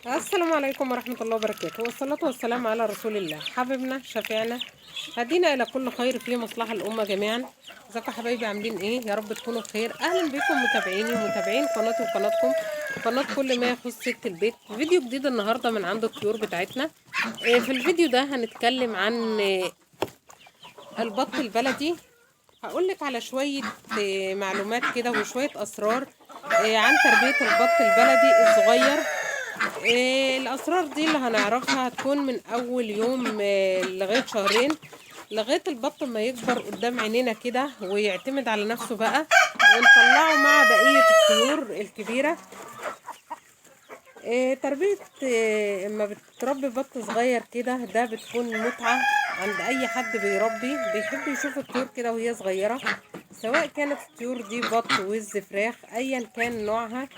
السلام عليكم ورحمة الله وبركاته، والصلاة والسلام على رسول الله حبيبنا شفيعنا هدينا إلى كل خير في مصلحة الأمة جميعا. ازيكم حبايبي، عاملين ايه؟ يا رب تكونوا بخير. أهلا بكم متابعيني ومتابعين قناتي وقناتكم، قناة كل ما يخص ست البيت. فيديو جديد النهاردة من عند الطيور بتاعتنا. في الفيديو ده هنتكلم عن البط البلدي. هقولك على شوية معلومات كده وشوية أسرار عن تربية البط البلدي الصغير. الأسرار دي اللي هنعرفها هتكون من أول يوم لغاية شهرين، لغاية البط ما يكبر قدام عينينا كده ويعتمد على نفسه بقى، ونطلعه مع بقية الطيور الكبيرة. تربية اما بتربي بط صغير كده ده بتكون متعة عند أي حد بيربي، بيحب يشوف الطيور كده وهي صغيرة، سواء كانت الطيور دي بط وز فراخ أيا كان نوعها.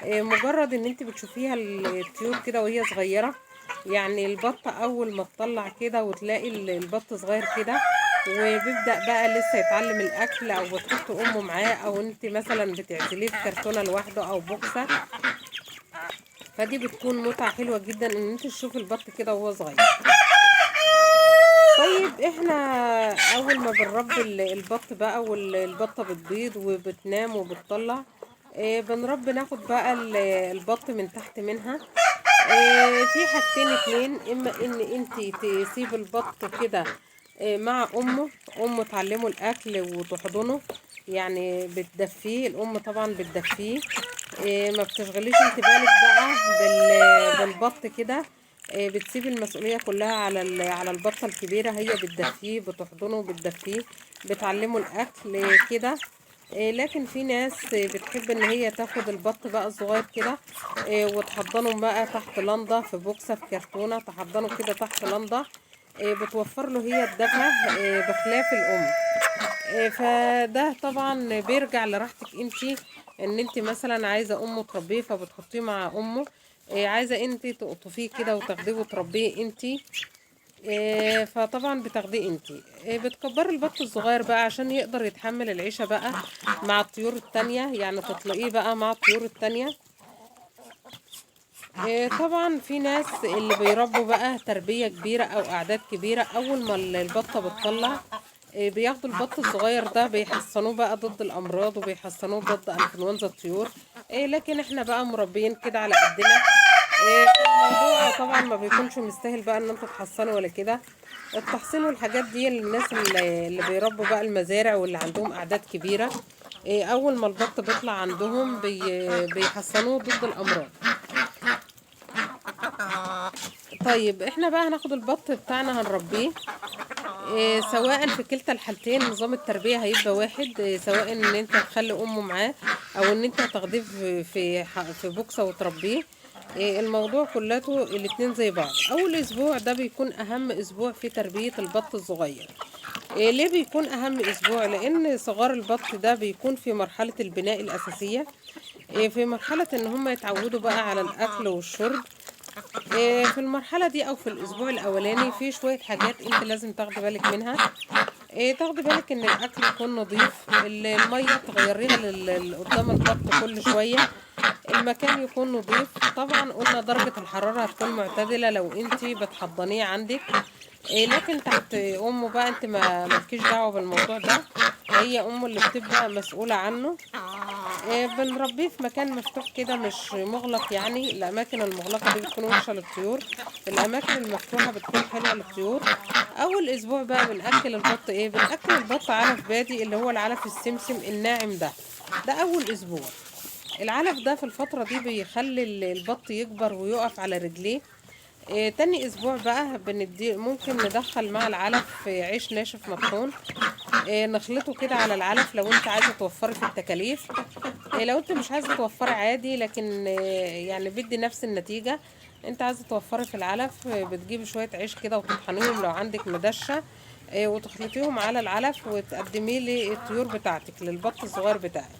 مجرد ان انت بتشوفيها الطيور كده وهي صغيرة، يعني البطة اول ما تطلع كده وتلاقي البط صغير كده وبيبدأ بقى لسه يتعلم الاكل، او بتحط امه معاه، او انت مثلا بتعزليه في كرتونة لوحده او بوكسة، فدي بتكون متعة حلوة جدا ان انت تشوفي البط كده وهو صغير. طيب احنا اول ما بنربي البط بقى، والبطة بتبيض وبتنام وبتطلع، بنربي ناخد بقى البط من تحت منها. في حاجتين اتنين، اما ان انت تسيب البط كده مع امه تعلمه الاكل وتحضنه، يعني بتدفيه، الام طبعا بتدفيه. ما بتشغليش انت بالك بقى بالبط كده. بتسيب المسؤولية كلها على البطة الكبيرة، هي بتدفيه بتحضنه بتدفيه بتعلمه الاكل كده. لكن في ناس بتحب ان هي تاخد البط بقى الصغير كده وتحضنه بقى تحت لنضة في بوكسة في كرتونة، تحضنه كده تحت لنضة، بتوفر له هي الدفع بخلاف الام. فده طبعا بيرجع لراحتك انتي، ان انتي مثلا عايزة امه تربيه فبتحطيه مع امه، عايزة انتي تقطفيه كده وتاخديه وتربيه انتي، فطبعا بتاخديه انتي. بتكبري البط الصغير بقى عشان يقدر يتحمل العيشة بقى مع الطيور التانية، يعني تطلقيه بقى مع الطيور التانية. طبعا في ناس اللي بيربوا بقى تربية كبيرة او اعداد كبيرة، اول ما البطة بتطلع بياخدوا البط الصغير ده بيحصنوه بقى ضد الامراض وبيحصنوه ضد انفلونزا الطيور. لكن احنا بقى مربيين كده على قدنا. الموضوع طبعا ما بيكونش مستاهل بقى ان انتوا تحصنوا ولا كده. التحصين والحاجات دي للناس اللي بيربوا بقى المزارع واللي عندهم اعداد كبيرة. اول ما البط بيطلع عندهم بيحصنوه ضد الامراض. طيب احنا بقى هناخد البط بتاعنا هنربيه. سواء في كلتا الحالتين نظام التربية هيبقى واحد، سواء ان انت هتخلي امه معاه او ان انت هتاخديه في بوكسة وتربيه. الموضوع كلته الاتنين زي بعض. اول اسبوع ده بيكون اهم اسبوع في تربية البط الصغير. ليه بيكون اهم اسبوع؟ لان صغار البط ده بيكون في مرحلة البناء الاساسية، في مرحلة ان هم يتعودوا بقى على الاكل والشرب. في المرحلة دي او في الاسبوع الاولاني في شوية حاجات انت لازم تاخدي بالك منها. تاخدي بالك ان الاكل يكون نظيف، المية تغيريها قدام البط كل شوية، المكان يكون نظيف. طبعا قلنا درجة الحرارة هتكون معتدلة لو انت بتحضنيه عندك. لكن تحت امه بقى انت ما مالكيش دعوة بالموضوع ده، هي امه اللي بتبقى مسؤولة عنه. بنربيه في مكان مفتوح كده مش مغلق، يعني الاماكن المغلقة دي بتكون وحشة للطيور، الاماكن المفتوحة بتكون حلوة للطيور. اول اسبوع بقى بنأكل البط ايه؟ بنأكل البط علف بادي اللي هو العلف السمسم الناعم ده. ده اول اسبوع. العلف ده في الفترة دي بيخلي البط يكبر ويقف على رجليه. تاني اسبوع بقى ممكن ندخل مع العلف عيش ناشف مطحون، نخلطه كده على العلف لو انت عايزه توفري في التكاليف. لو انت مش عايزه توفري عادي، لكن يعني بدي نفس النتيجه. انت عايزه توفري في العلف، بتجيبي شويه عيش كده وتطحنيهم لو عندك مدشه، وتخلطيهم على العلف وتقدميه للطيور بتاعتك، للبط الصغير بتاعك.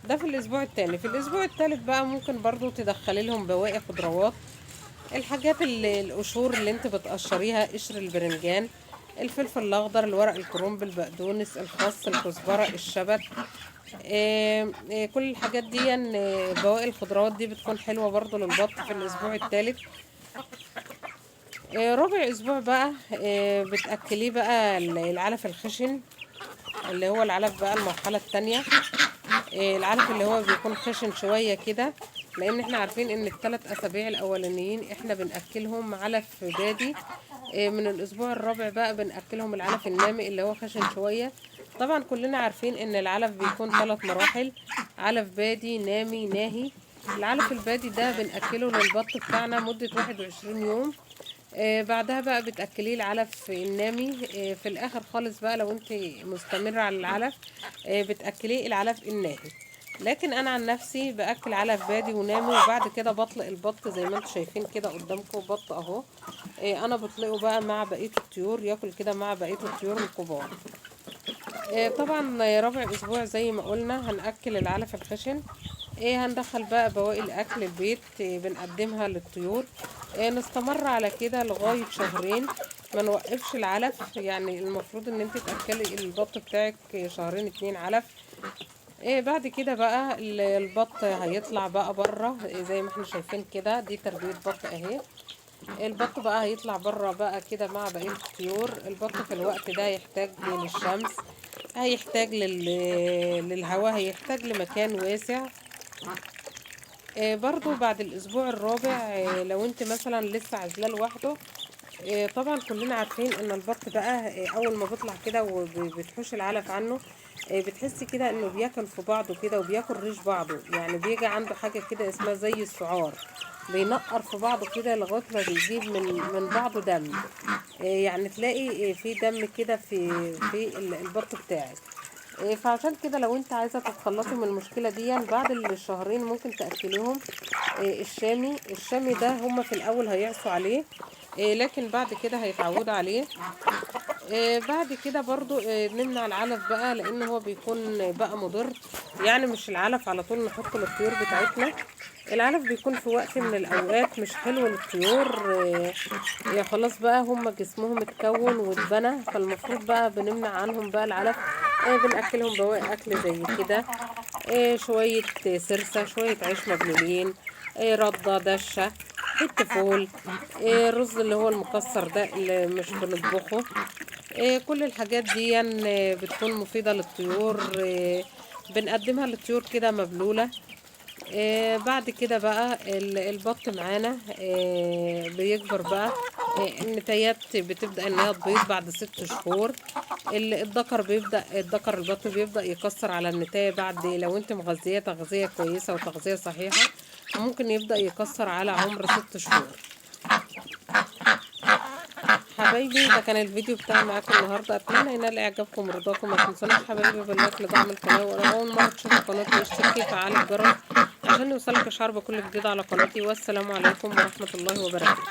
ده في الاسبوع التاني. في الاسبوع التالت بقى ممكن برضو تدخلي لهم بواقي خضروات، الحاجات القشور اللي انت بتقشريها، قشر البرنجان، الفلفل الاخضر، الورق الكرنب، البقدونس، الخس، الكزبره، الشبت، كل الحاجات دي بواقي الخضروات دي بتكون حلوة برضو للبط في الاسبوع الثالث. رابع اسبوع بقى بتأكليه بقى العلف الخشن، اللي هو العلف بقى المرحلة التانية. العلف اللي هو بيكون خشن شوية كده، لان احنا عارفين ان ال3 اسابيع الاولانيين احنا بنأكلهم علف بادي. من الاسبوع الرابع بقى بنأكلهم العلف النامي اللي هو خشن شوية. طبعا كلنا عارفين ان العلف بيكون 3 مراحل: علف بادي، نامي، ناهي. العلف البادي ده بنأكله للبط بتاعنا مدة 21 يوم. بعدها بقى بتأكليه العلف النامي. في الاخر خالص بقى لو انت مستمرة على العلف بتأكليه العلف الناهي. لكن انا عن نفسي باكل علف بادي ونامي، وبعد كده بطلق البط زي ما انتم شايفين كده قدامكم بط اهو. انا بطلقه بقى مع بقية الطيور، ياكل كده مع بقية الطيور الكبار. طبعا رابع اسبوع زي ما قلنا هنأكل العلف الخشن. هندخل بقى بواقي الاكل البيت بنقدمها للطيور. نستمر على كده لغاية شهرين، ما نوقفش العلف. يعني المفروض ان انت تأكلي البط بتاعك شهرين 2 علف. بعد كده بقى البط هيطلع بقى بره زي ما احنا شايفين كده. دي تربية بط اهي. البط بقى هيطلع بره بقى كده مع بقية الطيور. البط في الوقت ده يحتاج للشمس، هيحتاج للهواء، هيحتاج لمكان واسع. برضو بعد الاسبوع الرابع لو انت مثلا لسه عازلاه لوحده، طبعا كلنا عارفين ان البط بقى اول ما بيطلع كده وبتحوش العلف عنه، بتحسي كده انه بياكل في بعضه كده وبياكل ريش بعضه. يعني بيجي عنده حاجة كده اسمها زي السعار، بينقر في بعضه كده لغاية ما بيجيب من بعضه دم. يعني تلاقي في دم كده في البط بتاعك. فعشان كده لو انت عايزة تتخلصي من المشكلة دي بعد الشهرين ممكن تأكليهم الشامي ده. هما في الأول هيعصوا عليه، لكن بعد كده هيتعودوا عليه. بعد كده برضو نمنع العلف بقى لان هو بيكون بقى مضر. يعني مش العلف على طول نحطه للطيور بتاعتنا. العلف بيكون في وقت من الاوقات مش حلو للطيور. يا خلاص بقى هم جسمهم اتكون واتبنى، فالمفروض بقى بنمنع عنهم بقى العلف. بنأكلهم بواقي اكل زي كده، شوية سرسة، شوية عيش مبلولين، ردة، دشة، حتة فول، الرز اللي هو المكسر ده اللي مش بنطبخه. كل الحاجات دي بتكون مفيدة للطيور. بنقدمها للطيور كده مبلولة. بعد كده بقى البط معانا بيكبر بقى. النتايات بتبدأ انها تبيض بعد 6 شهور. الذكر البط بيبدأ يكسر على النتاية بعد، لو انت مغذية تغذية كويسة وتغذية صحيحة، ممكن يبدأ يكسر على عمر 6 شهور. حبايبي ده كان الفيديو بتاعي معاكم النهارده، اتمنى ينال اعجابكم ورضاكم. ما تنسونوش حبايبي باللايك لدعم القناه، ولو اول مره تشوفوا قناتي اشتركي وفعلي الجرس عشان يوصلك اشعار بكل جديد على قناتي. والسلام عليكم ورحمه الله وبركاته.